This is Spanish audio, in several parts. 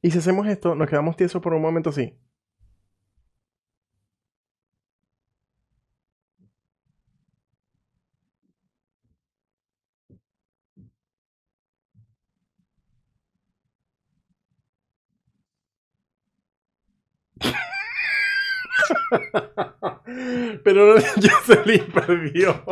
Y si hacemos esto, nos quedamos tiesos por un momento así. Pero Jocelyn perdió.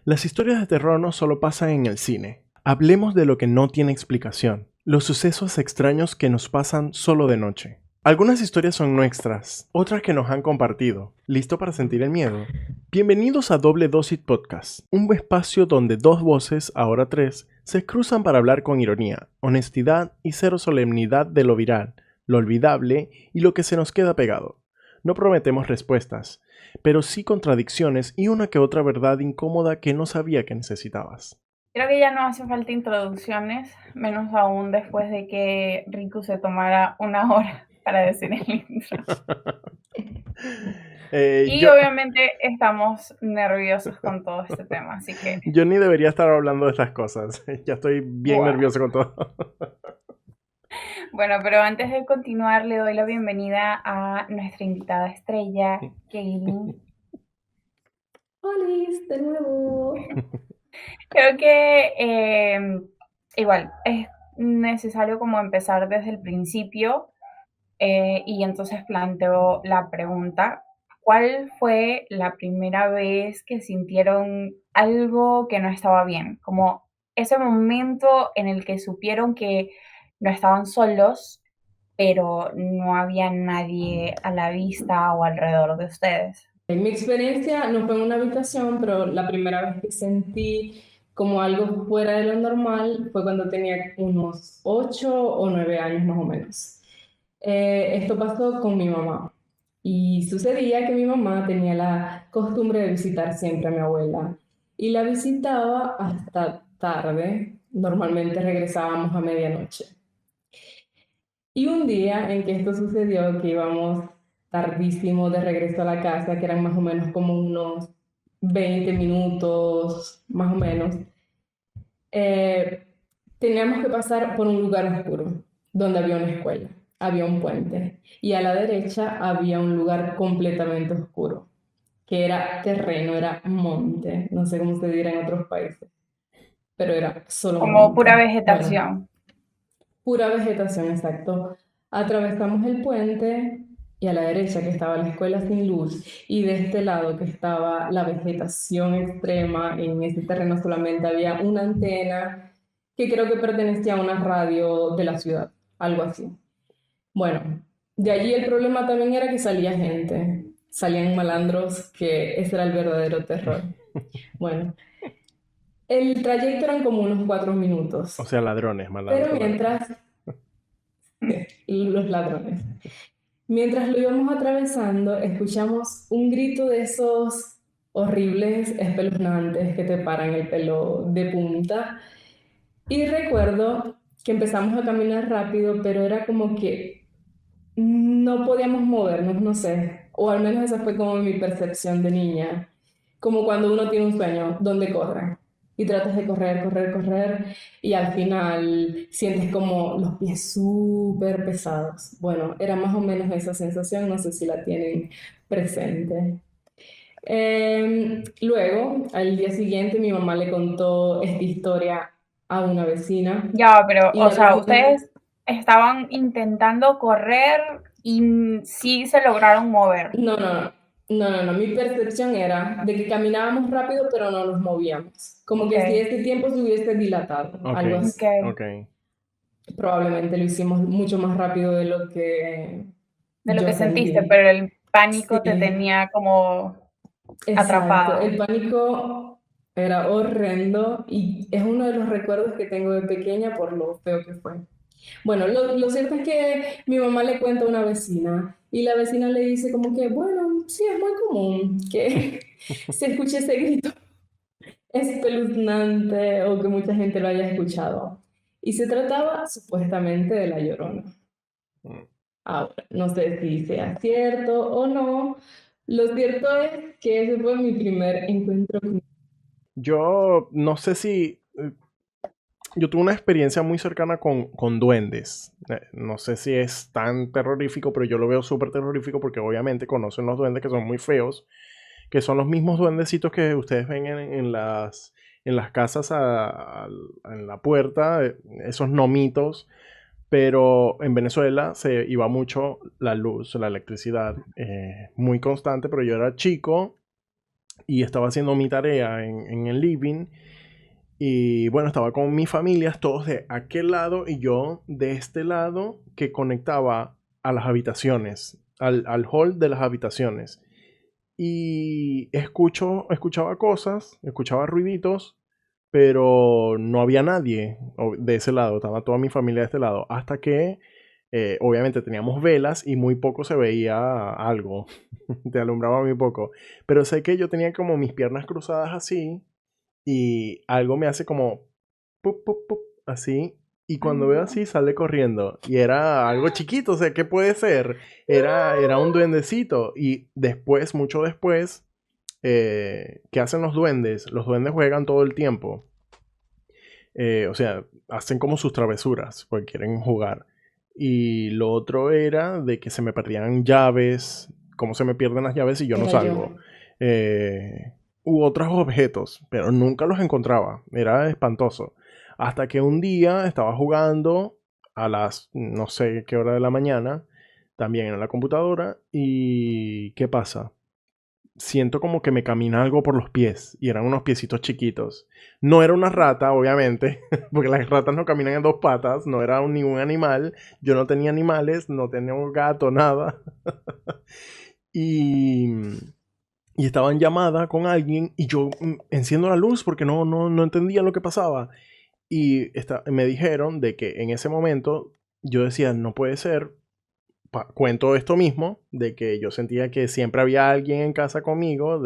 Las historias de terror no solo pasan en el cine. Hablemos de lo que no tiene explicación. Los sucesos extraños que nos pasan solo de noche. Algunas historias son nuestras, otras que nos han compartido. ¿Listo para sentir el miedo? Bienvenidos a Doble Dosis Podcast, un espacio donde dos voces, ahora tres, se cruzan para hablar con ironía, honestidad y cero solemnidad de lo viral, lo olvidable y lo que se nos queda pegado. No prometemos respuestas, pero sí contradicciones y una que otra verdad incómoda que no sabía que necesitabas. Creo que ya no hace falta introducciones, menos aún después de que Riku se tomara una hora para decir el intro. Y Yo, obviamente estamos nerviosos con todo este tema, así que, yo ni debería estar hablando de estas cosas. Ya estoy bien bueno. nervioso con todo. Bueno, pero antes de continuar, le doy la bienvenida a nuestra invitada estrella, Kaylin. ¡Hola! De nuevo. Creo que igual es necesario como empezar desde el principio. Y entonces planteo la pregunta, ¿cuál fue la primera vez que sintieron algo que no estaba bien? Como ese momento en el que supieron que no estaban solos, pero no había nadie a la vista o alrededor de ustedes. En mi experiencia no fue en una habitación, pero la primera vez que sentí como algo fuera de lo normal fue cuando tenía unos 8 o 9 años más o menos. Esto pasó con mi mamá y sucedía que mi mamá tenía la costumbre de visitar siempre a mi abuela y la visitaba hasta tarde, normalmente regresábamos a medianoche. Y un día en que esto sucedió, que íbamos tardísimo de regreso a la casa, que eran más o menos como unos 20 minutos, más o menos, eh, teníamos que pasar por un lugar oscuro, donde había una escuela, había un puente, y a la derecha había un lugar completamente oscuro, que era terreno, era monte, no sé cómo se dirá en otros países, pero era solo Como pura monte. Bueno, vegetación. pura vegetación, exacto. Atravesamos el puente y a la derecha que estaba la escuela sin luz y de este lado que estaba la vegetación extrema, en ese terreno solamente había una antena que creo que pertenecía a una radio de la ciudad, algo así. Bueno, de allí el problema también era que salía gente, salían malandros, que ese era el verdadero terror. Bueno, el trayecto eran como unos 4 minutos, O sea, ladrones, pero malandros, ladrones. mientras los ladrones. Mientras lo íbamos atravesando, escuchamos un grito de esos horribles, espeluznantes que te paran el pelo de punta. Y recuerdo que empezamos a caminar rápido, pero era como que no podíamos movernos, no sé. O al menos esa fue como mi percepción de niña. Como cuando uno tiene un sueño, ¿dónde corre? Y tratas de correr, correr, correr, y al final sientes como los pies súper pesados. Bueno, era más o menos esa sensación, no sé si la tienen presente. Luego, al día siguiente, mi mamá le contó esta historia a una vecina, Ya, pero, y o la sea, vecina, ustedes estaban intentando correr y sí se lograron mover. no, no, no, no, no, no, mi percepción era de que caminábamos rápido, pero no nos movíamos. Como Ok, que si este tiempo se hubiese dilatado, Ok, algo así. ok. ok. Probablemente lo hicimos mucho más rápido de lo que De lo yo que sentiste, pero sentí. el pánico te Sí, tenía como exacto. atrapada. El pánico era horrendo y es uno de los recuerdos que tengo de pequeña por lo feo que fue. Bueno, lo cierto es que mi mamá le cuenta a una vecina y la vecina le dice como que, bueno, sí, es muy común que se escuche ese grito espeluznante o que mucha gente lo haya escuchado. Y se trataba supuestamente de La Llorona. Mm. Ahora, no sé si sea cierto o no. Lo cierto es que ese fue mi primer encuentro con... Yo no sé si yo tuve una experiencia muy cercana con duendes. No sé si es tan terrorífico, pero yo lo veo súper terrorífico porque obviamente conocen los duendes que son muy feos, que son los mismos duendecitos que ustedes ven en las casas en la puerta, esos gnomitos. Pero en Venezuela se iba mucho la luz, la electricidad, muy constante, pero yo era chico y estaba haciendo mi tarea en el living y bueno, estaba con mis familias, todos de aquel lado y yo de este lado que conectaba a las habitaciones, al hall de las habitaciones. Y escuchaba cosas, escuchaba ruiditos, pero no había nadie de ese lado, estaba toda mi familia de este lado, hasta que obviamente teníamos velas y muy poco se veía algo, te alumbraba muy poco, pero sé que yo tenía como mis piernas cruzadas así y algo me hace como pup, pup, pup, así. Y Ay, cuando veo no. así, sale corriendo. Y era algo chiquito, o sea, ¿qué puede ser? Era un duendecito. Y después, mucho después, ¿qué hacen los duendes? Los duendes juegan todo el tiempo. O sea, hacen como sus travesuras, porque quieren jugar. Y lo otro era de que se me perdían llaves, cómo se me pierden las llaves y yo no Era salgo. yo. Eh, U otros objetos, pero nunca los encontraba. Era espantoso. Hasta que un día estaba jugando a las no sé qué hora de la mañana, también en la computadora, y ¿qué pasa? Siento como que me camina algo por los pies y eran unos piecitos chiquitos. No era una rata, obviamente, porque las ratas no caminan en dos patas, no era ningún animal. Yo no tenía animales, no tenía un gato, nada. Y, y estaba en llamada con alguien y yo enciendo la luz porque no entendía lo que pasaba. Y me dijeron de que en ese momento yo decía, no puede ser, cuento esto mismo, de que yo sentía que siempre había alguien en casa conmigo,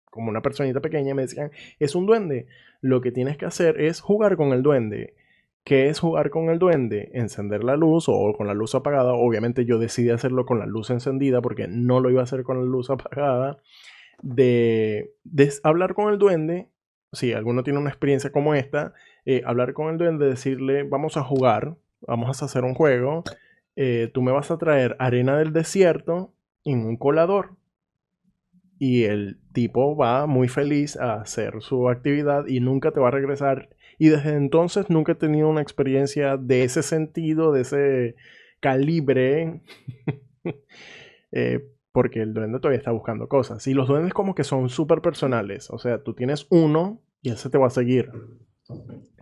como una personita pequeña, y me decían, es un duende, lo que tienes que hacer es jugar con el duende. ¿Qué es jugar con el duende? Encender la luz o con la luz apagada. Obviamente yo decidí hacerlo con la luz encendida porque no lo iba a hacer con la luz apagada. De hablar con el duende, si alguno tiene una experiencia como esta, hablar con el duende, decirle, vamos a jugar, vamos a hacer un juego, tú me vas a traer arena del desierto en un colador. Y el tipo va muy feliz a hacer su actividad y nunca te va a regresar. Y desde entonces nunca he tenido una experiencia de ese sentido, de ese calibre. Porque el duende todavía está buscando cosas. Y los duendes como que son súper personales. O sea, tú tienes uno y ese te va a seguir.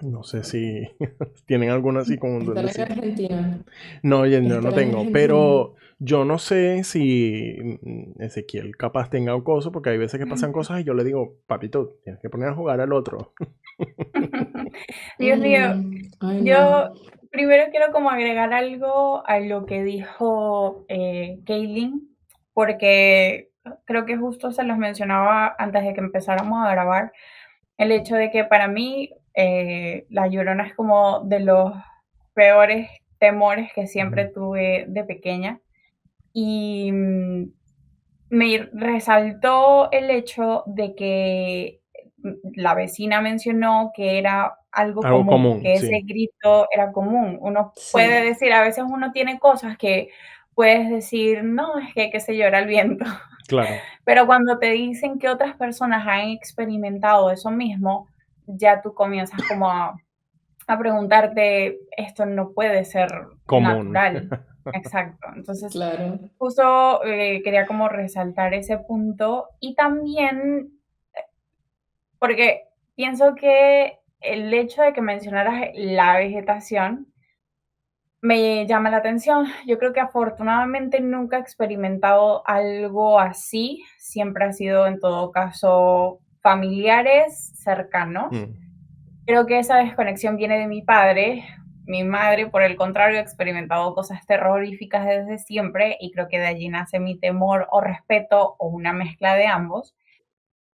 No sé si tienen alguno así como un Estará en duendecito. Argentina. No, yo no Estará en tengo, Argentina. pero yo no sé si Ezequiel capaz tenga un coso, porque hay veces que pasan cosas y yo le digo, papito, tienes que poner a jugar al otro. Dios mío, Ay, yo no. primero quiero como agregar algo a lo que dijo Kaylin, porque creo que justo se los mencionaba antes de que empezáramos a grabar, el hecho de que para mí La Llorona es como de los peores temores que siempre tuve de pequeña y me resaltó el hecho de que la vecina mencionó que era algo Algo común, común, que ese sí, grito era común. Uno puede Sí, decir, a veces uno tiene cosas que puedes decir, no, es que qué sé yo, era el viento. claro. Pero cuando te dicen que otras personas han experimentado eso mismo, ya tú comienzas como a preguntarte, esto no puede ser Común. natural. Exacto. Entonces, claro. justo quería como resaltar ese punto y también porque pienso que el hecho de que mencionaras la vegetación me llama la atención. Yo creo que afortunadamente nunca he experimentado algo así. Siempre ha sido en todo caso familiares cercanos. Mm. Creo que esa desconexión viene de mi padre. Mi madre, por el contrario, ha experimentado cosas terroríficas desde siempre y creo que de allí nace mi temor o respeto o una mezcla de ambos.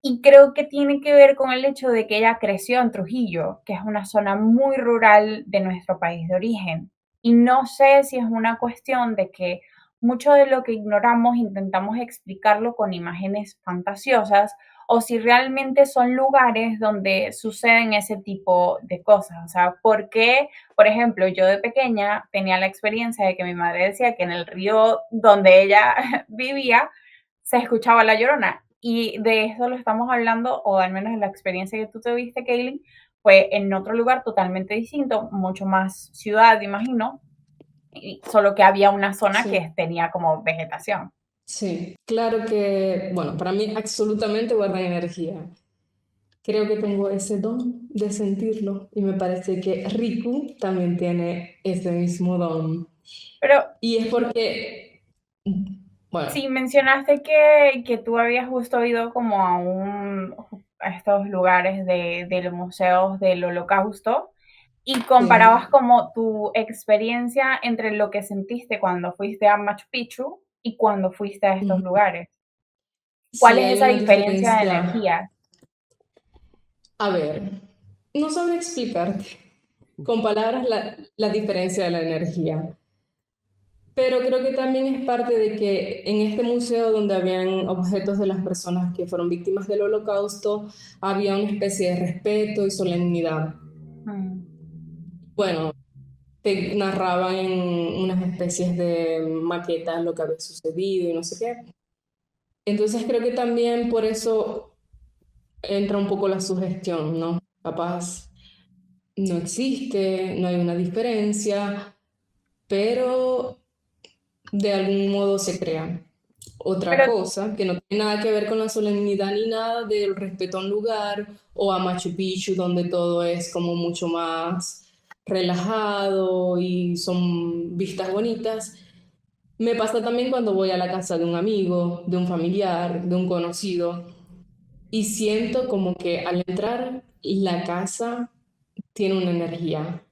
Y creo que tiene que ver con el hecho de que ella creció en Trujillo, que es una zona muy rural de nuestro país de origen. Y no sé si es una cuestión de que mucho de lo que ignoramos intentamos explicarlo con imágenes fantasiosas o si realmente son lugares donde suceden ese tipo de cosas. O sea, ¿por qué? Por ejemplo, yo de pequeña tenía la experiencia de que mi madre decía que en el río donde ella vivía se escuchaba la llorona. Y de eso lo estamos hablando, o al menos en la experiencia que tú tuviste, Kaylin, fue en otro lugar totalmente distinto, mucho más ciudad, imagino, y solo que había una zona Sí, que tenía como vegetación. sí. Claro que, bueno, para mí absolutamente guardan energía. Creo que tengo ese don de sentirlo y me parece que Riku también tiene ese mismo don. Pero Y es porque, bueno, sí, mencionaste que tú habías justo ido como a estos lugares de los museos del Holocausto y comparabas sí, como tu experiencia entre lo que sentiste cuando fuiste a Machu Picchu y cuando fuiste a estos ujú, lugares. ¿Cuál sí es hay esa una diferencia de diferencia. energía? A ver, no sabré explicarte con palabras la diferencia de la energía. Pero creo que también es parte de que en este museo donde habían objetos de las personas que fueron víctimas del Holocausto, había una especie de respeto y solemnidad. Mm. Bueno, te narraban en unas especies de maquetas lo que había sucedido y no sé qué. Entonces creo que también por eso entra un poco la sugestión, ¿no? Capaz no existe, no hay una diferencia, pero de algún modo se crea. Otra Pero, cosa que no tiene nada que ver con la solemnidad ni nada del respeto a un lugar o a Machu Picchu, donde todo es como mucho más relajado y son vistas bonitas. Me pasa también cuando voy a la casa de un amigo, de un familiar, de un conocido y siento como que al entrar la casa tiene una energía,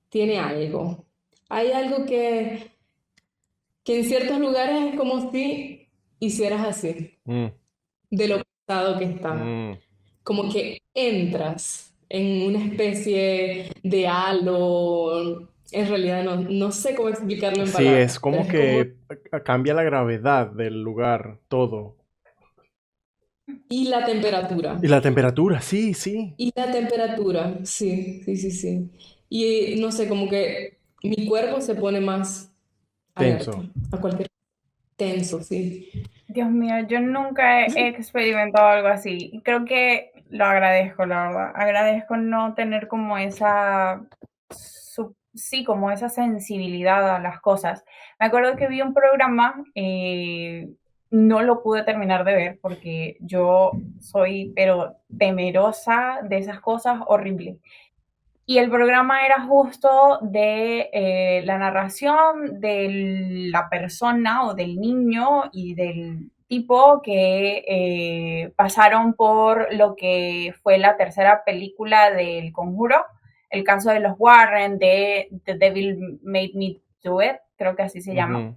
tiene algo. Hay algo que en ciertos lugares es como si hicieras así, Mm, de lo pesado que está. mm. Como que entras en una especie de halo. En realidad no sé cómo explicarlo en Sí, es palabras, pero como es como... que cambia la gravedad del lugar, todo. Y la temperatura. Y la temperatura, sí, sí. Y la temperatura, sí, sí, sí, sí. Y no sé, como que mi cuerpo se pone más alerta Tenso. a cualquier tenso, sí. Dios mío, yo nunca he experimentado algo así. Y creo que lo agradezco, la verdad. Agradezco no tener como sí, como esa sensibilidad a las cosas. Me acuerdo que vi un programa, no lo pude terminar de ver porque yo soy, pero temerosa de esas cosas, horrible. Y el programa era justo de la narración de la persona o del niño y del tipo que pasaron por lo que fue la tercera película del Conjuro, el caso de los Warren, de The Devil Made Me Do It, creo que así se llama. Ujú.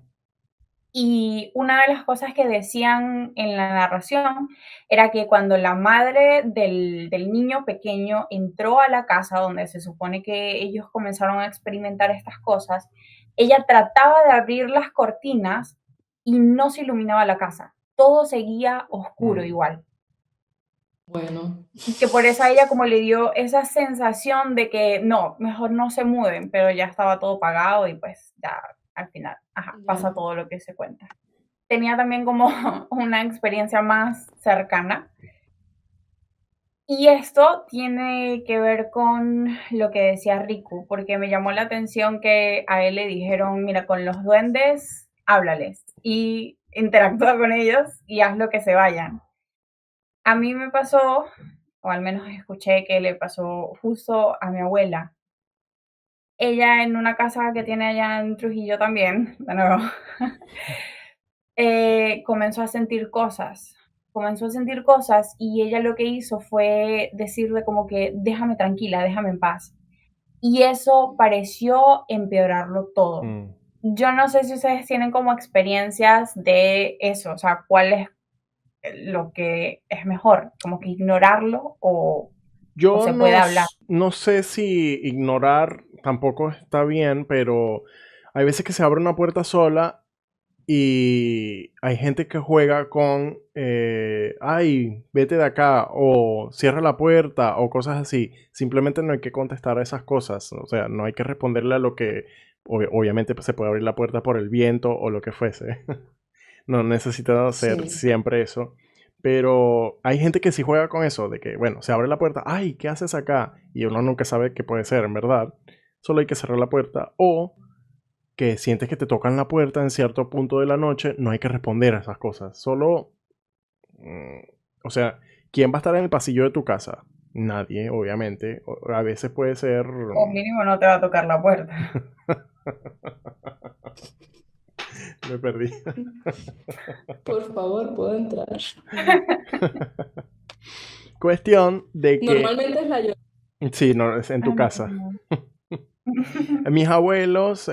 Y una de las cosas que decían en la narración era que cuando la madre del niño pequeño entró a la casa donde se supone que ellos comenzaron a experimentar estas cosas, ella trataba de abrir las cortinas y no se iluminaba la casa. Todo seguía oscuro Mm. igual. Bueno, Y que por eso a ella como le dio esa sensación de que no, mejor no se muden, pero ya estaba todo pagado y pues ya al final, ajá, pasa ya. todo lo que se cuenta. Tenía también como una experiencia más cercana. Y esto tiene que ver con lo que decía Riku, porque me llamó la atención que a él le dijeron, mira, con los duendes, háblales y interactúa con ellos y haz lo que se vayan. A mí me pasó, o al menos escuché que le pasó justo a mi abuela. Ella en una casa que tiene allá en Trujillo también, de nuevo, comenzó a sentir cosas. Comenzó a sentir cosas y ella lo que hizo fue decirle como que déjame tranquila, déjame en paz. Y eso pareció empeorarlo todo. Mm. Yo no sé si ustedes tienen como experiencias de eso, o sea, cuál es lo que es mejor, como que ignorarlo o Yo se puede hablar. no sé si ignorar tampoco está bien, pero hay veces que se abre una puerta sola Y hay gente que juega con, ay, vete de acá, o cierra la puerta, o cosas así. Simplemente no hay que contestar a esas cosas. O sea, no hay que responderle a lo que, obviamente pues, se puede abrir la puerta por el viento o lo que fuese. No necesita hacer Sí. siempre eso. Pero hay gente que sí juega con eso, de que, bueno, se abre la puerta, ay, ¿qué haces acá? Y uno nunca sabe qué puede ser, en verdad. Solo hay que cerrar la puerta. O que sientes que te tocan la puerta en cierto punto de la noche, no hay que responder a esas cosas. Solo, mm, o sea, ¿quién va a estar en el pasillo de tu casa? Nadie, obviamente. A veces puede ser... O mínimo no te va a tocar la puerta. Me perdí. Por favor, puedo entrar. Cuestión de que... Normalmente es la yo. Sí, no, es en tu casa. Mis abuelos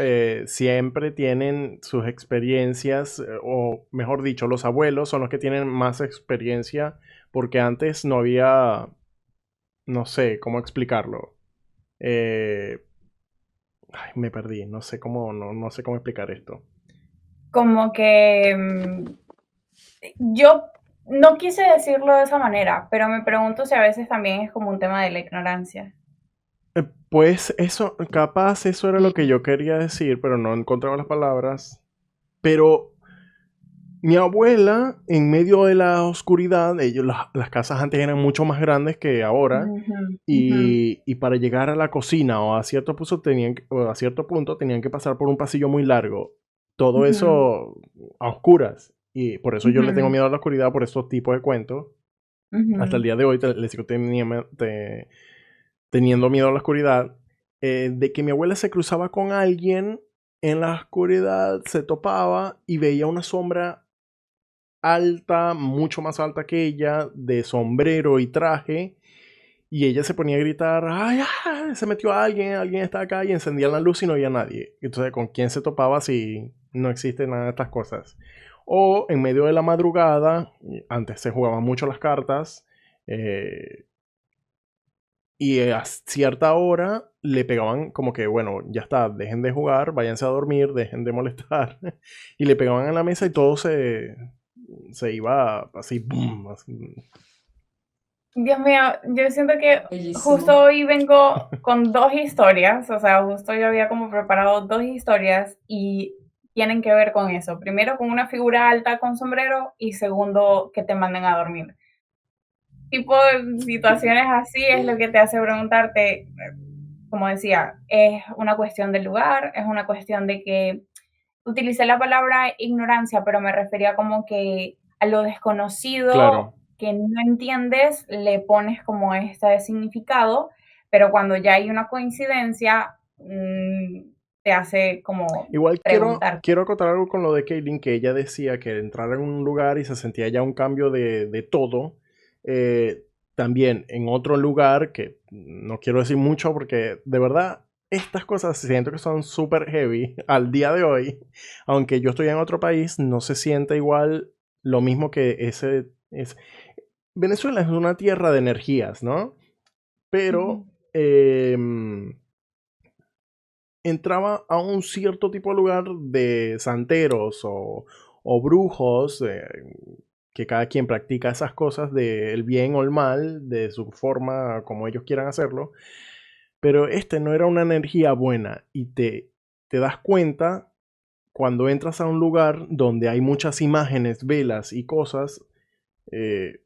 siempre tienen sus experiencias, o mejor dicho, los abuelos son los que tienen más experiencia, porque antes no había, no sé cómo explicarlo. Eh, ay, me perdí, no sé cómo, no sé cómo explicar esto. Como que yo no quise decirlo de esa manera, pero me pregunto si a veces también es como un tema de la ignorancia. Pues eso, capaz eso era lo que yo quería decir, pero no encontraba las palabras. Pero mi abuela, en medio de la oscuridad, las casas antes eran mucho más grandes que ahora, Ujú, ujú, y para llegar a la cocina o a cierto punto tenían que pasar por un pasillo muy largo. Todo ujú, eso a oscuras. Y por eso yo le tengo ujú, miedo a la oscuridad por estos tipos de cuentos. Hasta el ujú. día de hoy le sigo teniendo miedo a la oscuridad. De que mi abuela se cruzaba con alguien en la oscuridad, se topaba y veía una sombra alta, mucho más alta que ella, de sombrero y traje, y ella se ponía a gritar, ¡ay, se metió alguien, alguien está acá! Y encendía la luz y no había nadie. Entonces, ¿con quién se topaba si no existe nada de estas cosas? O en medio de la madrugada, antes se jugaban mucho las cartas, eh, y a cierta hora le pegaban como que, bueno, ya está, dejen de jugar, váyanse a dormir, dejen de molestar. Y le pegaban en la mesa y todo se iba así, boom. Así. Dios mío, yo siento que justo Bellísimo. hoy vengo con dos historias, o sea, justo yo había como preparado dos historias y tienen que ver con eso. Primero, con una figura alta con sombrero y segundo, que te manden a dormir. Tipo de situaciones así es lo que te hace preguntarte, como decía, es una cuestión del lugar, es una cuestión de que utilicé la palabra ignorancia, pero me refería como que a lo desconocido Claro. que no entiendes le pones como este significado, pero cuando ya hay una coincidencia, te hace como Igual preguntar. quiero acotar algo con lo de Kaylin, que ella decía que entrar en un lugar y se sentía ya un cambio de todo. Eh, También en otro lugar, que no quiero decir mucho porque de verdad estas cosas siento que son súper heavy al día de hoy. Aunque yo estoy en otro país, no se siente igual lo mismo que Venezuela es una tierra de energías, ¿no? Pero... Ujú, em, entraba a un cierto tipo de lugar de santeros o brujos, que cada quien practica esas cosas del bien o el mal, de su forma como ellos quieran hacerlo, pero este no era una energía buena y te das cuenta cuando entras a un lugar donde hay muchas imágenes, velas y cosas, eh,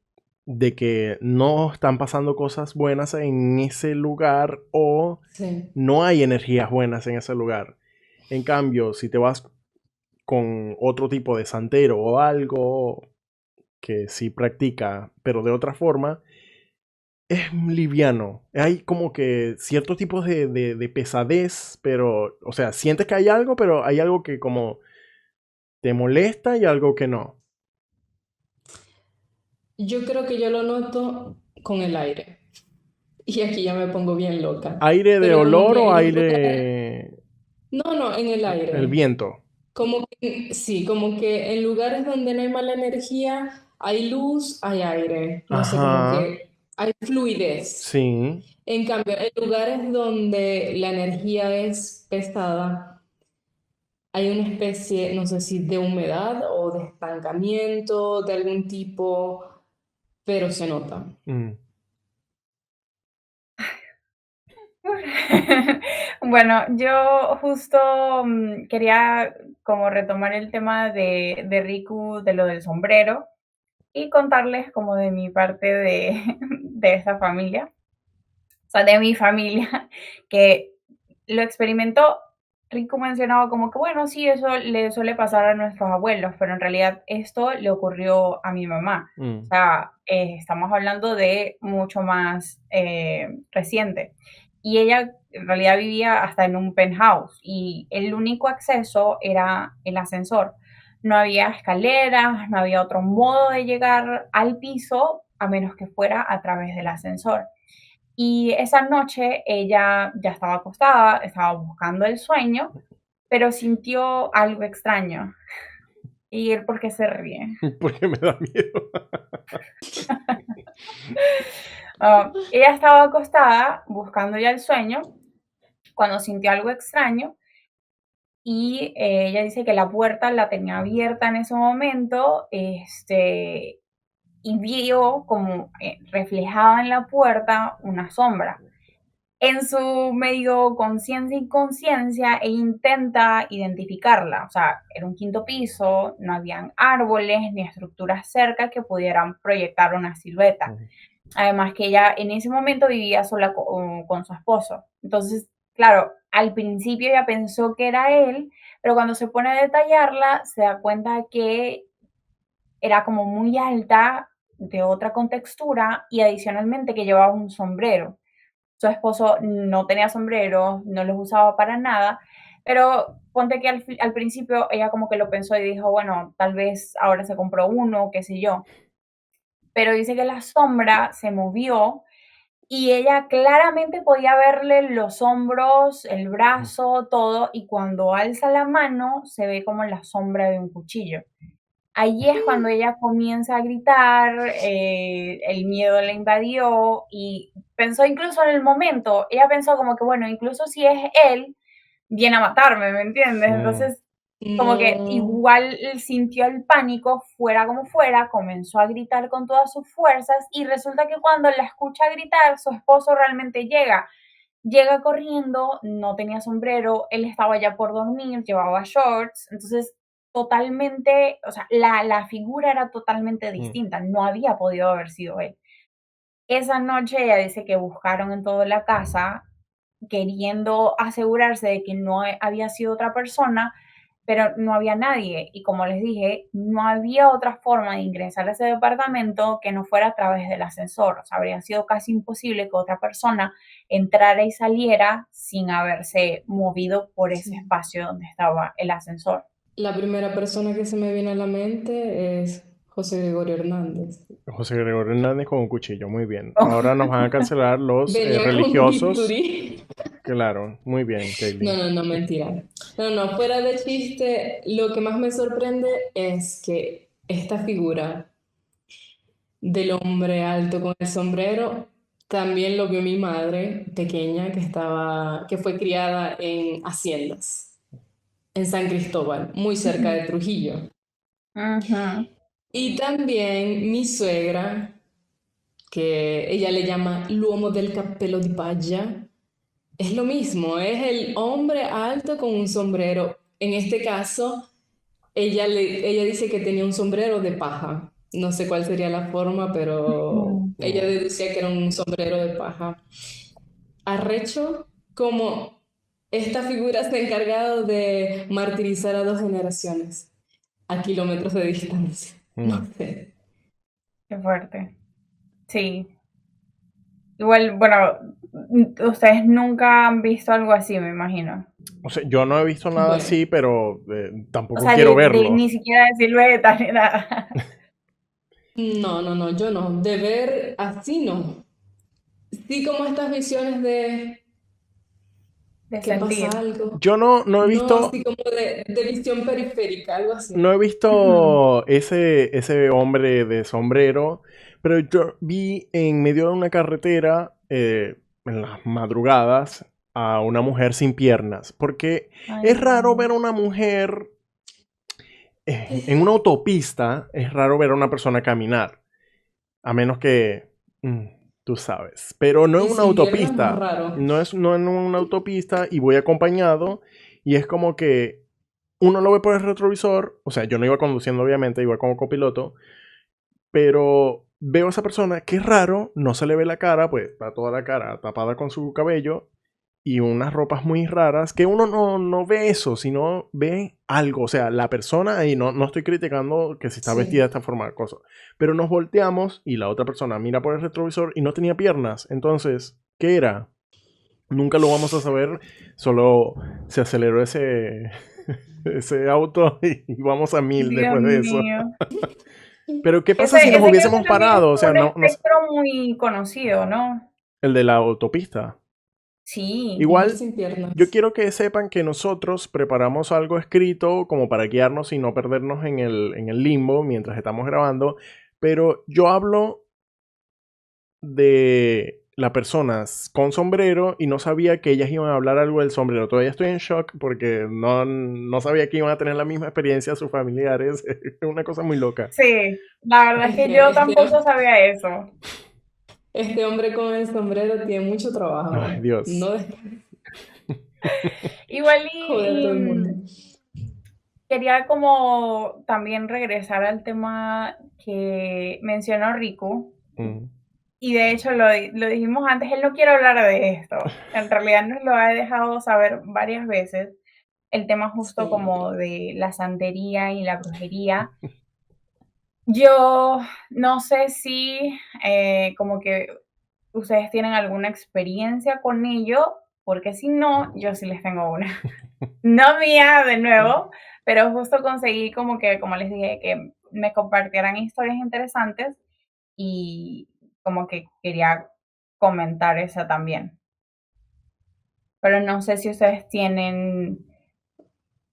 de que no están pasando cosas buenas en ese lugar o Sí. no hay energías buenas en ese lugar. En cambio, si te vas con otro tipo de santero o algo que sí practica, pero de otra forma, es liviano. Hay como que ciertos tipos de pesadez, pero, o sea, sientes que hay algo, pero hay algo que como te molesta y algo que no. Yo creo que yo lo noto con el aire. Y aquí ya me pongo bien loca. ¿Aire de Pero como olor o que en los aire... lugares... No, no, en el el aire. viento? Como que, sí, como que en lugares donde no hay mala energía, hay luz, hay aire. No sé, como Ajá, que hay fluidez. sí. En cambio, en lugares donde la energía es pesada, hay una especie, no sé si de humedad o de estancamiento de algún tipo, pero se nota. Mm. Bueno, yo justo quería como retomar el tema de Riku, de lo del sombrero, y contarles como de mi parte de esta familia, o sea, de mi familia, que lo experimentó. Riku mencionaba como que, bueno, sí, eso le suele pasar a nuestros abuelos, pero en realidad esto le ocurrió a mi mamá. O Mm. sea, estamos hablando de mucho más reciente. Y ella en realidad vivía hasta en un penthouse y el único acceso era el ascensor. No había escaleras, no había otro modo de llegar al piso a menos que fuera a través del ascensor. Y esa noche ella ya estaba acostada, estaba buscando el sueño, pero sintió algo extraño. ¿Y él por qué se ríe? Porque me da miedo. Ella estaba acostada buscando ya el sueño cuando sintió algo extraño y ella dice que la puerta la tenía abierta en ese momento, y vio como reflejada en la puerta una sombra. En su medio conciencia e inconsciencia e intenta identificarla. O sea, era un quinto piso, no habían árboles ni estructuras cerca que pudieran proyectar una silueta. Mm. Además que ella en ese momento vivía sola con su esposo. Entonces, claro, al principio ella pensó que era él, pero cuando se pone a detallarla se da cuenta que era como muy alta, de otra contextura y adicionalmente que llevaba un sombrero. Su esposo no tenía sombrero, no los usaba para nada, pero ponte que al principio ella como que lo pensó y dijo, bueno, tal vez ahora se compró uno, qué sé yo. Pero dice que la sombra se movió y ella claramente podía verle los hombros, el brazo, todo, y cuando alza la mano se ve como la sombra de un cuchillo. Allí es cuando ella comienza a gritar, el miedo la invadió y pensó incluso en el momento, ella pensó como que, bueno, incluso si es él, viene a matarme, ¿me entiendes? Mm. Entonces, como que No. igual sintió el pánico, fuera como fuera, comenzó a gritar con todas sus fuerzas y resulta que cuando la escucha gritar, su esposo realmente llega corriendo, no tenía sombrero, él estaba ya por dormir, llevaba shorts, entonces totalmente, o sea, la figura era totalmente Mm. distinta, no había podido haber sido él. Esa noche ella dice que buscaron en toda la casa queriendo asegurarse de que no había sido otra persona, pero no había nadie. Y como les dije, no había otra forma de ingresar a ese departamento que no fuera a través del ascensor. O sea, habría sido casi imposible que otra persona entrara y saliera sin haberse movido por ese Sí. espacio donde estaba el ascensor. La primera persona que se me viene a la mente es José Gregorio Hernández. José Gregorio Hernández con un cuchillo, muy bien. Ahora nos van a cancelar los Venía con un religiosos. bisturí. Claro, muy bien, No, Kaylin. no, no, mentira. No, no, fuera de chiste, lo que más me sorprende es que esta figura del hombre alto con el sombrero también lo vio mi madre pequeña que fue criada en haciendas, en San Cristóbal, muy cerca de Trujillo. Ujú. Y también mi suegra, que ella le llama l'uomo del cappello di paglia, es lo mismo, es el hombre alto con un sombrero. En este caso, ella dice que tenía un sombrero de paja. No sé cuál sería la forma, pero Mm. ella Mm. deducía que era un sombrero de paja. Arrecho, como esta figura se ha encargado de martirizar a dos generaciones a kilómetros de distancia. No Mm. sé. Qué fuerte. Sí. Igual, bueno, ustedes nunca han visto algo así, me imagino. O sea, yo no he visto nada Bueno, así, pero O tampoco sea, quiero verlo. ni siquiera de silueta ni nada. no, no, no, yo no. De ver así no. Sí, como estas visiones de De que pasa sentir. algo. Yo no he No, visto, así como de visión periférica, algo no así. he Ujú. visto ese hombre de sombrero, pero yo vi en medio de una carretera, en las madrugadas, a una mujer sin piernas, porque Ay, es raro no. ver a una mujer en una autopista, es raro ver a una persona caminar, a menos que, tú sabes, pero no Y en una sin piernas, más autopista, raro. no en una autopista y voy acompañado y es como que uno lo ve por el retrovisor, o sea, yo no iba conduciendo obviamente, iba como copiloto, pero veo a esa persona, que es raro, no se le ve la cara, pues está toda la cara tapada con su cabello y unas ropas muy raras, que uno no ve eso, sino ve algo, o sea, la persona, y no estoy criticando que si está vestida de Sí. esta forma, cosa, pero nos volteamos y la otra persona mira por el retrovisor y no tenía piernas, entonces, ¿qué era? Nunca lo vamos a saber, solo se aceleró ese auto y vamos a 1000 Dios después de eso. mío. Pero ¿qué pasa si nos Ese creo que hubiésemos también es parado? O como sea, un espectro muy conocido, ¿no? el de la autopista. Sí. Mujer Igual, sin yo piernas. quiero que sepan que nosotros preparamos algo escrito como para guiarnos y no perdernos en el limbo mientras estamos grabando, pero yo hablo de las personas con sombrero y no sabía que ellas iban a hablar algo del sombrero. Todavía estoy en shock porque no sabía que iban a tener la misma experiencia sus familiares. Es una cosa muy loca. Sí, la verdad es Es que que yo tampoco sabía eso. este hombre con el sombrero tiene mucho Ay, trabajo. Dios. No de Igual joder a todo el mundo. quería como también regresar al tema que mencionó Riku. Mm. Y de hecho lo dijimos antes, él no quiere hablar de esto. En realidad nos lo ha dejado saber varias veces. El tema justo Sí. como de la santería y la brujería. Yo no sé si como que ustedes tienen alguna experiencia con ello, porque si no, yo sí les tengo una. No mía de nuevo, pero justo conseguí como que, como les dije, que me compartieran historias interesantes y como que quería comentar esa también. Pero no sé si ustedes tienen,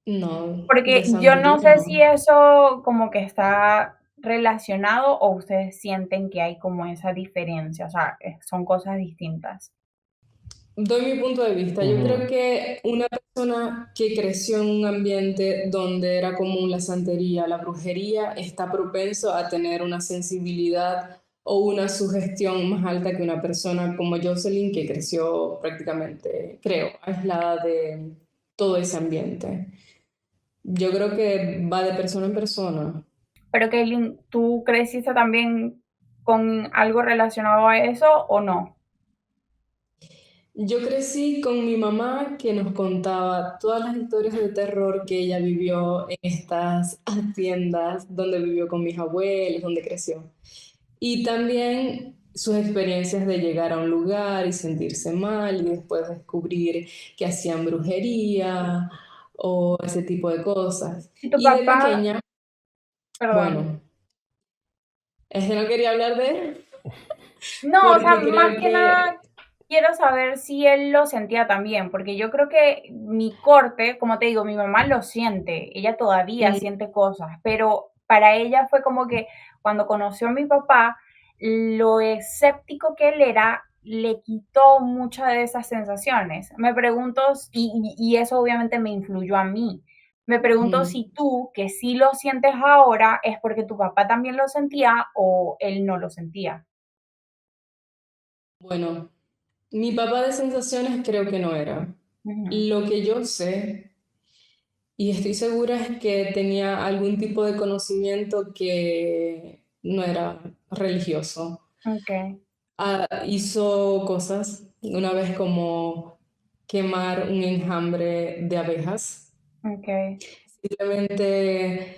No, de porque yo no santería sé si no. eso como que está relacionado o ustedes sienten que hay como esa diferencia, o sea, son cosas distintas. Doy mi punto de vista. Yo Ujú. creo que una persona que creció en un ambiente donde era común la santería, la brujería, está propenso a tener una sensibilidad o una sugestión más alta que una persona como Jocelyn, que creció prácticamente, creo, aislada de todo ese ambiente. Yo creo que va de persona en persona. Pero Kaylin, ¿tú creciste también con algo relacionado a eso o no? Yo crecí con mi mamá que nos contaba todas las historias de terror que ella vivió en estas haciendas donde vivió con mis abuelos, donde creció. Y también sus experiencias de llegar a un lugar y sentirse mal y después descubrir que hacían brujería o ese tipo de cosas. Y tu Y de papá, pequeña, perdón. bueno, es que no quería hablar de él No, o sea, porque más creo que nada que quiero saber si él lo sentía también, porque yo creo que mi corte, como te digo, mi mamá lo siente, ella todavía mm, siente cosas, pero para ella fue como que cuando conoció a mi papá, lo escéptico que él era le quitó muchas de esas sensaciones. Me pregunto, y eso obviamente me influyó a mí. Me pregunto mm, si tú, que sí lo sientes ahora, es porque tu papá también lo sentía o él no lo sentía. bueno. Mi papá de sensaciones creo que no era. Ujú. Lo que yo sé, y estoy segura, es que tenía algún tipo de conocimiento que no era religioso. Okay, Hizo cosas, una vez como quemar un enjambre de abejas, okay. simplemente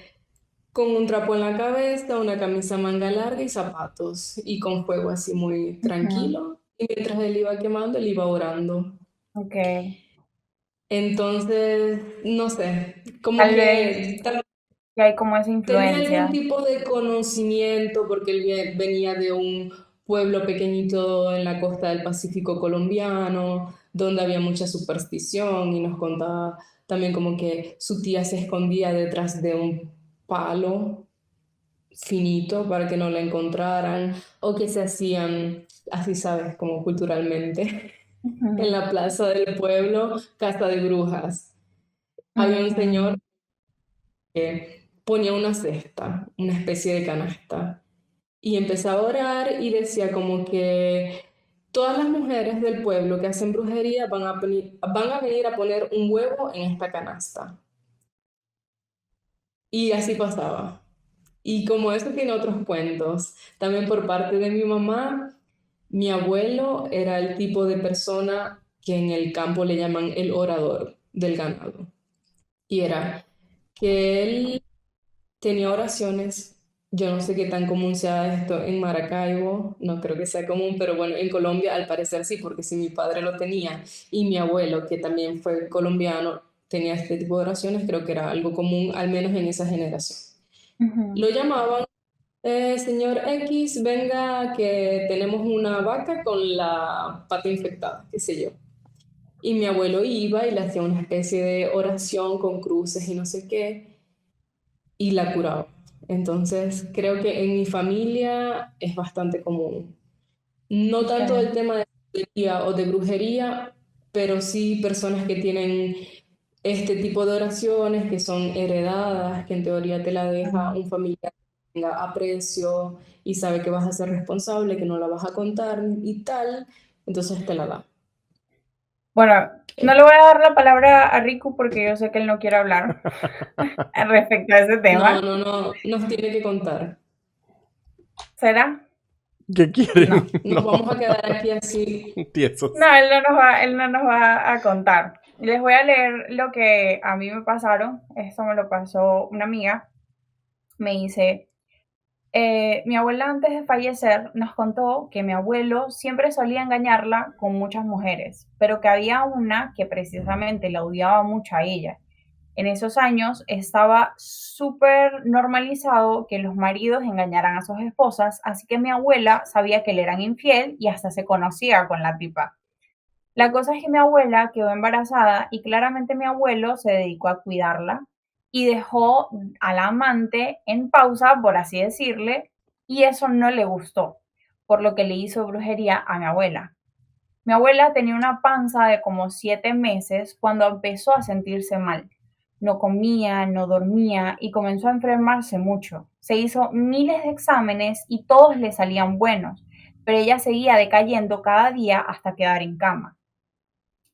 con un trapo en la cabeza, una camisa manga larga y zapatos, y con fuego así muy Ujú. tranquilo. Y mientras él iba quemando, él iba orando. Okay. Entonces, no sé, como Tal que vez que hay como esa tenía algún influencia. tipo de conocimiento porque él venía de un pueblo pequeñito en la costa del Pacífico colombiano, donde había mucha superstición y nos contaba también como que su tía se escondía detrás de un palo finito para que no la encontraran o que se hacían, así sabes, como culturalmente. en Ujú, la plaza del pueblo, casa de brujas. Había un señor ujú, que ponía una cesta, una especie de canasta, y empezaba a orar y decía como que todas las mujeres del pueblo que hacen brujería van a venir a poner un huevo en esta canasta. Y así pasaba. Y como eso tiene otros cuentos, también por parte de mi mamá, mi abuelo era el tipo de persona que en el campo le llaman el orador del ganado. Y era que él tenía oraciones, yo no sé qué tan común sea esto en Maracaibo, no creo que sea común, pero bueno, en Colombia al parecer sí, porque si mi padre lo tenía y mi abuelo, que también fue colombiano, tenía este tipo de oraciones, creo que era algo común, al menos en esa generación. ujú. Lo llamaban, señor X, venga que tenemos una vaca con la pata infectada, qué sé yo. Y mi abuelo iba y le hacía una especie de oración con cruces y no sé qué, y la curaba. Entonces, creo que en mi familia es bastante común. No tanto el Ok. tema de santería o de brujería, pero sí personas que tienen este tipo de oraciones que son heredadas, que en teoría te la deja un familiar que tenga aprecio y sabe que vas a ser responsable, que no la vas a contar y tal, entonces te la da. Bueno, no Eh, le voy a dar la palabra a Riku porque yo sé que él no quiere hablar respecto a ese No, tema. no, no, nos tiene que contar. ¿Será? ¿Qué quieren? No, nos No, vamos a quedar aquí así. tiesos. No, él no nos va a contar. Les voy a leer lo que a mí me pasaron. Esto me lo pasó una amiga. Me dice, mi abuela antes de fallecer nos contó que mi abuelo siempre solía engañarla con muchas mujeres, pero que había una que precisamente la odiaba mucho a ella. En esos años estaba súper normalizado que los maridos engañaran a sus esposas, así que mi abuela sabía que le eran infiel y hasta se conocía con la tipa. La cosa es que mi abuela quedó embarazada y claramente mi abuelo se dedicó a cuidarla y dejó al amante en pausa, por así decirle, y eso no le gustó, por lo que le hizo brujería a mi abuela. Mi abuela tenía una panza de como 7 meses cuando empezó a sentirse mal. No comía, no dormía y comenzó a enfermarse mucho. Se hizo miles de exámenes y todos le salían buenos, pero ella seguía decayendo cada día hasta quedar en cama.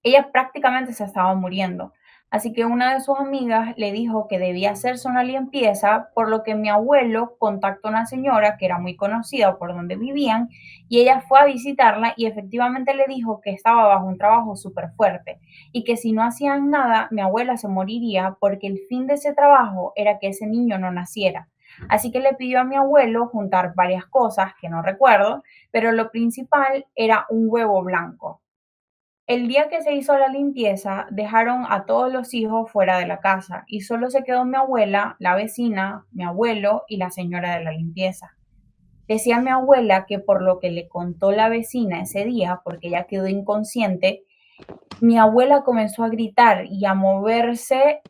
Ella prácticamente se estaba muriendo, así que una de sus amigas le dijo que debía hacerse una limpieza, por lo que mi abuelo contactó a una señora que era muy conocida por donde vivían y ella fue a visitarla y efectivamente le dijo que estaba bajo un trabajo súper fuerte y que si no hacían nada mi abuela se moriría porque el fin de ese trabajo era que ese niño no naciera. Así que le pidió a mi abuelo juntar varias cosas que no recuerdo, pero lo principal era un huevo blanco. El día que se hizo la limpieza, dejaron a todos los hijos fuera de la casa y solo se quedó mi abuela, la vecina, mi abuelo y la señora de la limpieza. Decía mi abuela que por lo que le contó la vecina ese día, porque ella quedó inconsciente, mi abuela comenzó a gritar y a moverse.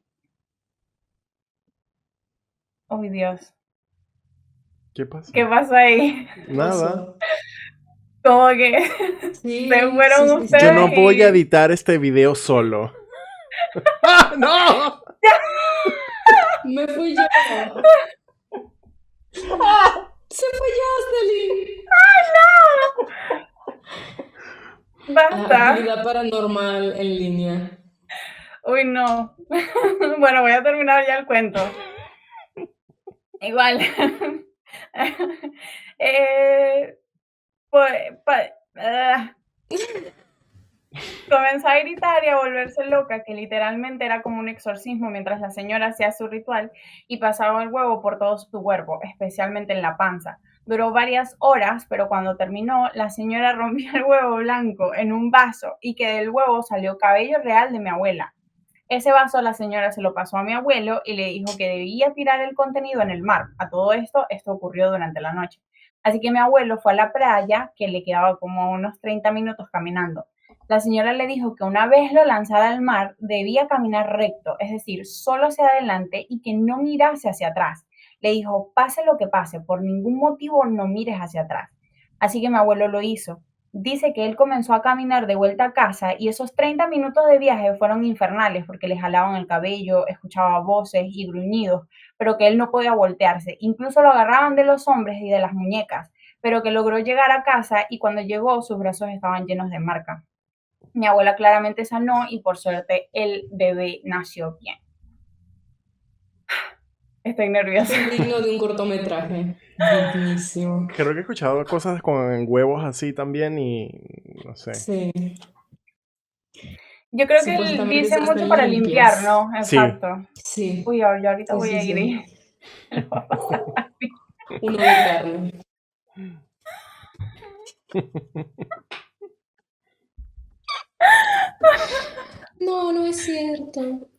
¡Oh, Dios! ¿Qué ¿Qué pasa? pasó ahí? ¿Qué Nada. pasó? Como que se Sí, sí, fueron sí, Yo ustedes no está. voy a y... editar este video solo. ¡Ah, no! Me fui yo. Se fue Jocelyn. Ah, ¡Basta! actividad paranormal en línea. Uy, no. Bueno, voy a terminar ya el cuento. Igual. eh, pues, ah, comenzó a gritar y a volverse loca, que literalmente era como un exorcismo mientras la señora hacía su ritual y pasaba el huevo por todo su cuerpo, especialmente en la panza. Duró varias horas, pero cuando terminó, la señora rompió el huevo blanco en un vaso y que del huevo salió cabello real de mi abuela. Ese vaso la señora se lo pasó a mi abuelo y le dijo que debía tirar el contenido en el mar. A todo esto, esto ocurrió durante la noche. Así que mi abuelo fue a la playa, que le quedaba como unos 30 minutos caminando. La señora le dijo que una vez lo lanzara al mar, debía caminar recto, es decir, solo hacia adelante y que no mirase hacia atrás. Le dijo, pase lo que pase, por ningún motivo no mires hacia atrás. Así que mi abuelo lo hizo. dice que él comenzó a caminar de vuelta a casa y esos 30 minutos de viaje fueron infernales porque le jalaban el cabello, escuchaba voces y gruñidos, pero que él no podía voltearse. Incluso lo agarraban de los hombros y de las muñecas, pero que logró llegar a casa y cuando llegó sus brazos estaban llenos de marcas. Mi abuela claramente sanó y por suerte el bebé nació bien. Estoy nerviosa. Es digno de un cortometraje. Dignísimo. Creo que he escuchado cosas con huevos así también y no sé. Sí. Yo creo que él Supuestamente dice se hacen mucho para limpiar, limpias. ¿no? Sí. Exacto. Sí. Uy, yo ahorita Sí, voy sí, a ir sí. y lo va a pasar así. Uno de carne. No, no es cierto.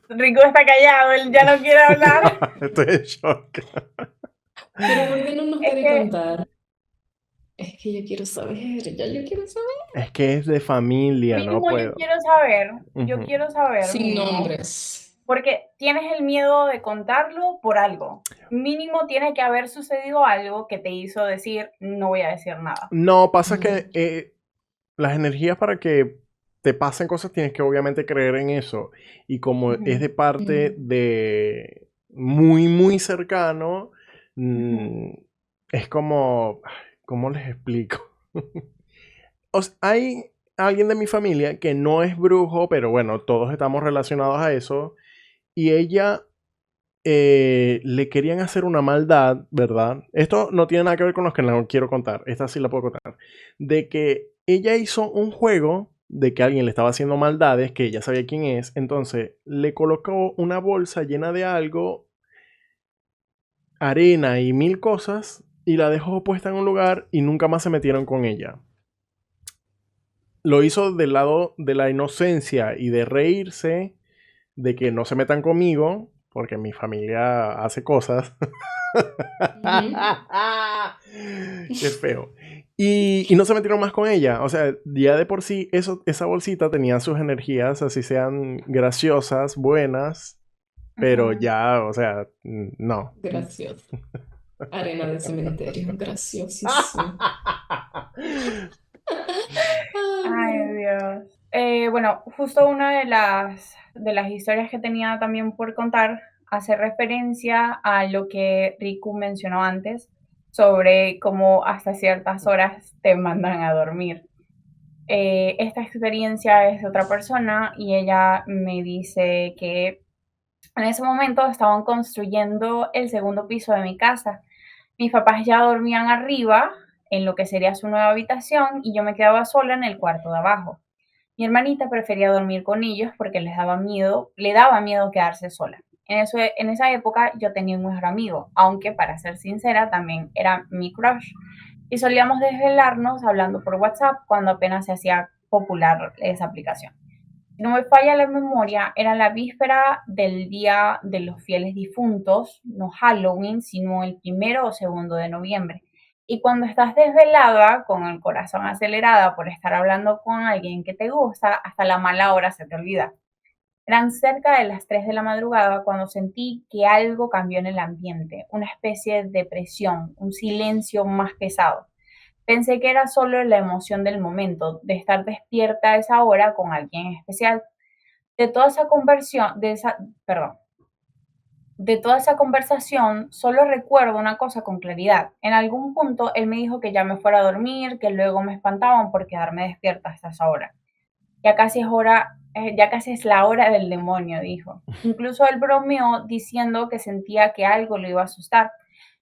Rico está callado, él ya no quiere hablar. Estoy en shock. Pero ¿por qué no nos Es quiere que contar? Es que yo quiero saber, ya yo quiero saber. Es que es de familia, no mínimo puedo. yo Ujú. quiero saber Sin mínimo. nombres. Porque tienes el miedo de contarlo por algo. Mínimo tiene que haber sucedido algo que te hizo decir, no voy a decir nada. No, pasa que las energías para que te pasen cosas tienes que obviamente creer en eso. Y como es de parte de muy, muy cercano, es como, ¿cómo les explico? Hay alguien de mi familia que no es brujo, pero bueno, todos estamos relacionados a eso. Y ella le querían hacer una maldad, ¿verdad? Esto no tiene nada que ver con los que no quiero contar. Esta sí la puedo contar. De que ella hizo un juego de que alguien le estaba haciendo maldades, que ella sabía quién es. Entonces le colocó una bolsa llena de algo, arena y mil cosas, y la dejó puesta en un lugar y nunca más se metieron con ella. Lo hizo del lado de la inocencia y de reírse, de que no se metan conmigo, porque mi familia hace cosas. Qué feo. Y no se metieron más con ella. O sea, ya de por sí, esa bolsita tenía sus energías, así sean graciosas, buenas, pero ya, o sea, no. Gracioso. Arena de cementerio. Graciosísimo. Ay, Dios. Bueno, justo una de las historias que tenía también por contar hace referencia a lo que Riku mencionó antes sobre cómo hasta ciertas horas te mandan a dormir. Esta experiencia es de otra persona y ella me dice que en ese momento estaban construyendo el segundo piso de mi casa. Mis papás ya dormían arriba en lo que sería su nueva habitación y yo me quedaba sola en el cuarto de abajo. Mi hermanita prefería dormir con ellos porque le daba miedo quedarse sola. En esa época yo tenía un mejor amigo, aunque para ser sincera también era mi crush. Y solíamos desvelarnos hablando por WhatsApp cuando apenas se hacía popular esa aplicación. Si no me falla la memoria, era la víspera del Día de los Fieles Difuntos, no Halloween, sino el 1 o 2 de noviembre. Y cuando estás desvelada, con el corazón acelerada por estar hablando con alguien que te gusta, hasta la mala hora se te olvida. Eran cerca de las 3 de la madrugada cuando sentí que algo cambió en el ambiente, una especie de presión, un silencio más pesado. Pensé que era solo la emoción del momento, de estar despierta a esa hora con alguien especial. De toda esa conversión, perdón, de toda esa conversación, solo recuerdo una cosa con claridad. En algún punto él me dijo que ya me fuera a dormir, que luego me espantaban por quedarme despierta hasta esa hora. Ya casi es la hora del demonio, dijo. Incluso él bromeó diciendo que sentía que algo lo iba a asustar.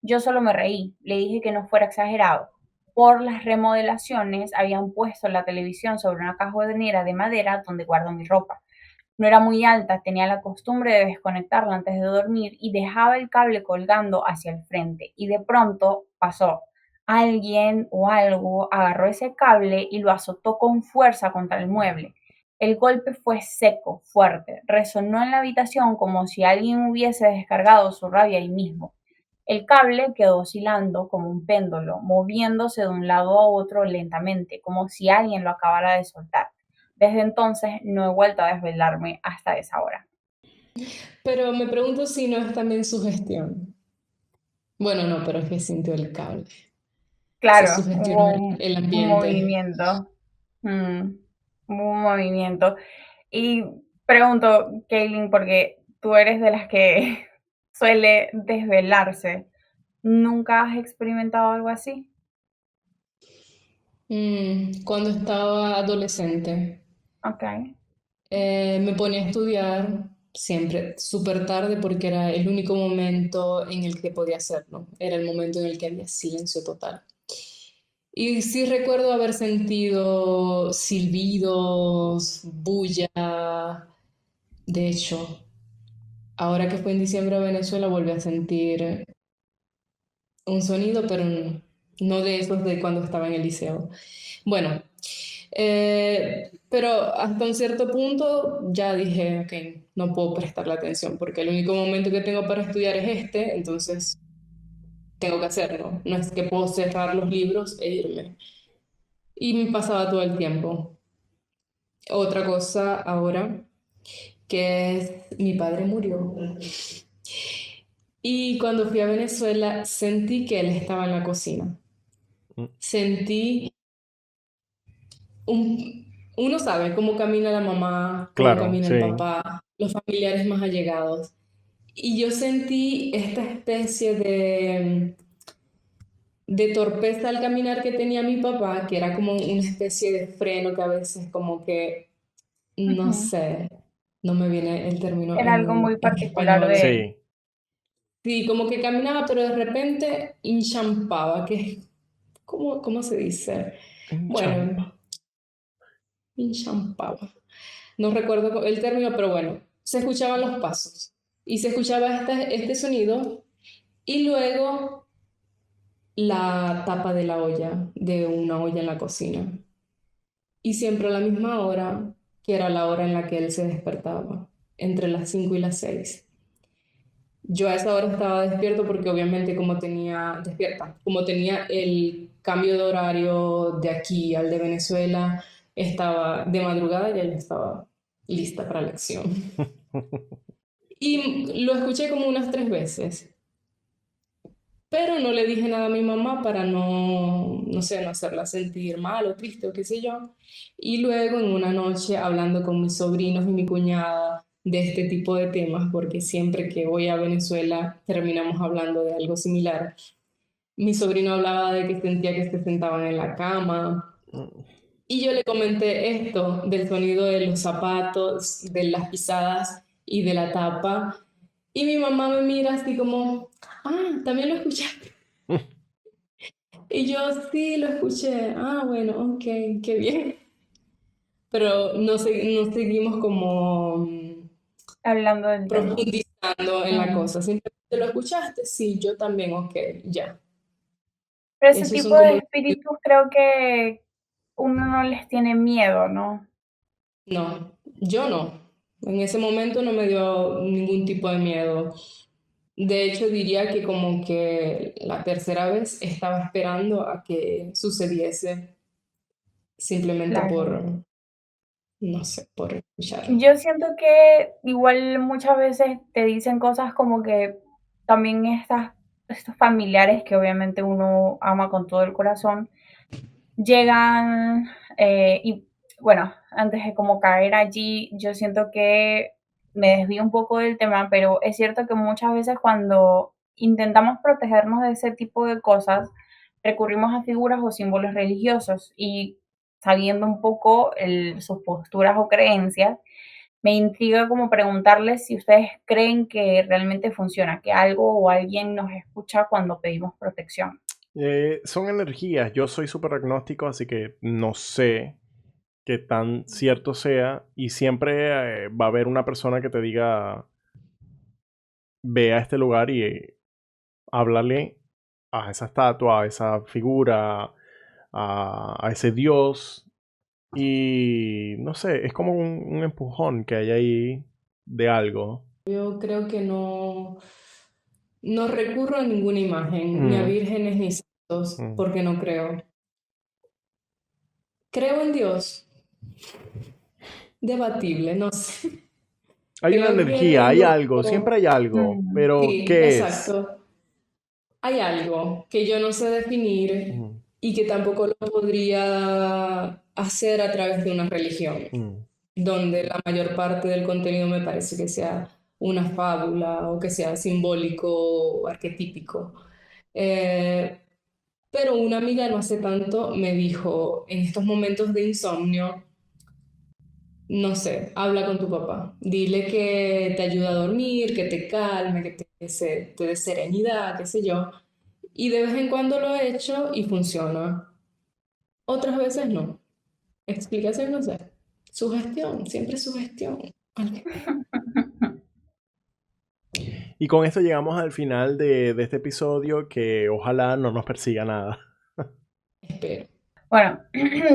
Yo solo me reí, le dije que no fuera exagerado. Por las remodelaciones habían puesto la televisión sobre una cajonera de madera donde guardo mi ropa. No era muy alta, tenía la costumbre de desconectarla antes de dormir y dejaba el cable colgando hacia el frente. Y de pronto pasó. Alguien o algo agarró ese cable y lo azotó con fuerza contra el mueble. El golpe fue seco, fuerte, resonó en la habitación como si alguien hubiese descargado su rabia ahí mismo. El cable quedó oscilando como un péndulo, moviéndose de un lado a otro lentamente, como si alguien lo acabara de soltar. Desde entonces no he vuelto a desvelarme hasta esa hora. Pero me pregunto si no es también su gestión. Bueno, no, pero es que sintió el cable. Se Claro, sugestionó hubo el un ambiente. movimiento. Mm, hubo un movimiento. Y pregunto, Kaylin, porque tú eres de las que suele desvelarse. ¿Nunca has experimentado algo así? Cuando estaba adolescente, Ok. me ponía a estudiar siempre súper tarde porque era el único momento en el que podía hacerlo. Era el momento en el que había silencio total. Y sí recuerdo haber sentido silbidos, bulla. De hecho, ahora que fue en diciembre a Venezuela, volví a sentir un sonido, pero no de esos de cuando estaba en el liceo. Bueno, pero hasta un cierto punto ya dije, ok, no puedo prestarle atención porque el único momento que tengo para estudiar es este, entonces tengo que hacerlo. No es que puedo cerrar los libros e irme. Y me pasaba todo el tiempo. Otra cosa ahora, que es mi padre murió. Y cuando fui a Venezuela, sentí que él estaba en la cocina. Mm. Sentí uno sabe cómo camina la mamá, cómo Claro, camina el sí. papá, los familiares más allegados. Y yo sentí esta especie de torpeza al caminar que tenía mi papá, que era como una especie de freno que a veces como que, no Ujú. sé, no me viene el término Era algo muy en particular de español. él. Sí. Sí, como que caminaba, pero de repente enchampaba, que es, ¿cómo se dice? Un champa. Bueno, enchampaba. No recuerdo el término, pero bueno, se escuchaban los pasos y se escuchaba este sonido y luego la tapa de la olla, de una olla en la cocina. Y siempre a la misma hora, que era la hora en la que él se despertaba, entre las 5 y las 6. Yo a esa hora estaba despierto porque obviamente como tenía el cambio de horario de aquí al de Venezuela, estaba de madrugada y ya yo estaba lista para la acción. Y lo escuché como unas 3 veces, pero no le dije nada a mi mamá para no sé, no hacerla sentir mal o triste o qué sé yo. Y luego en una noche hablando con mis sobrinos y mi cuñada de este tipo de temas, porque siempre que voy a Venezuela terminamos hablando de algo similar. Mi sobrino hablaba de que sentía que se sentaban en la cama. Y yo le comenté esto del sonido de los zapatos, de las pisadas y de la tapa. Y mi mamá me mira así como, ah, ¿también lo escuchaste? Y yo sí lo escuché. Ah, bueno, ok, qué bien. Pero no seguimos como Hablando del tema. profundizando en la Mm. cosa. Simplemente lo escuchaste. Sí, yo también, ok, ya. Pero ese Esos tipo son de como los... espíritus creo que uno no les tiene miedo, ¿no? No, yo no. En ese momento no me dio ningún tipo de miedo. De hecho, diría que como que la tercera vez estaba esperando a que sucediese simplemente Claro. no sé, por escucharlo. Yo siento que igual muchas veces te dicen cosas como que también estos familiares que obviamente uno ama con todo el corazón, llegan y bueno, antes de como caer allí, yo siento que me desvío un poco del tema, pero es cierto que muchas veces cuando intentamos protegernos de ese tipo de cosas, recurrimos a figuras o símbolos religiosos y sabiendo un poco sus posturas o creencias, me intriga como preguntarles si ustedes creen que realmente funciona, que algo o alguien nos escucha cuando pedimos protección. Son energías. Yo soy súper agnóstico, así que no sé qué tan cierto sea. Y siempre va a haber una persona que te diga, ve a este lugar y háblale a esa estatua, a esa figura, a ese dios. Y no sé, es como un empujón que hay ahí de algo. Yo creo que no recurro a ninguna imagen, ni a Mm, vírgenes ni santos, mm. porque no creo. Creo en Dios, debatible, no sé. Hay una Creo energía, que hay algo, siempre no, hay algo, Mm, pero sí, ¿qué es? exacto. Hay algo que yo no sé definir, Mm. y que tampoco lo podría hacer a través de una religión, donde la mayor parte del contenido me parece que sea una fábula o que sea simbólico o arquetípico. Eh, pero una amiga no hace tanto me dijo, en estos momentos de insomnio, no sé, habla con tu papá. Dile que te ayuda a dormir, que te calme, te dé serenidad, qué sé yo. Y de vez en cuando lo he hecho y funciona. Otras veces no. Explicación, no sé. Sugestión, siempre sugestión. Al final. Y con esto llegamos al final de este episodio, que ojalá no nos persiga nada. Espero. Bueno,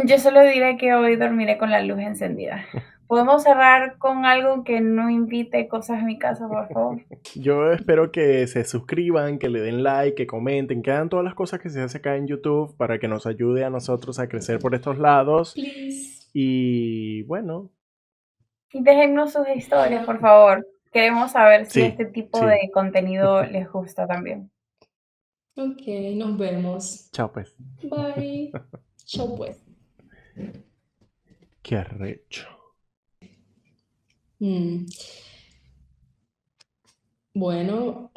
yo solo diré que hoy dormiré con la luz encendida. ¿Podemos cerrar con algo que no invite cosas a mi casa, por favor? Yo espero que se suscriban, que le den like, que comenten, que hagan todas las cosas que se hace acá en YouTube para que nos ayude a nosotros a crecer por estos lados. Please. Y bueno, Y déjennos sus historias, por favor. Queremos saber si Sí, este tipo sí. de contenido les gusta también. Ok, nos vemos. chao pues. Bye. Chau pues. Qué arrecho. Bueno,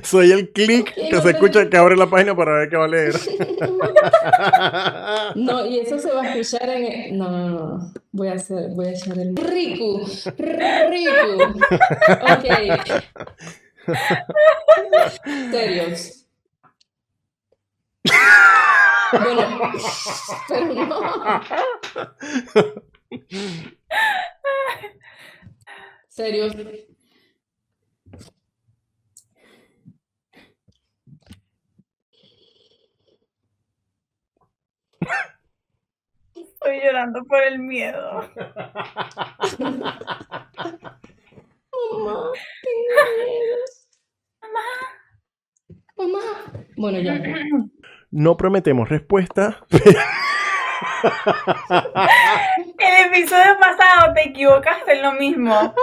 Soy el clic Ok, que nos se escucha vemos. que abre la página para ver qué va a leer. No, y eso se va a escuchar en... No, no, no. Voy a echar el... Riku. Riku. Ok. Serios. Bueno, pero no. Serios. Estoy llorando por el miedo. Mamá, tengo miedo. Mamá. Bueno, ya. No prometemos respuesta. El episodio pasado te equivocaste en lo mismo.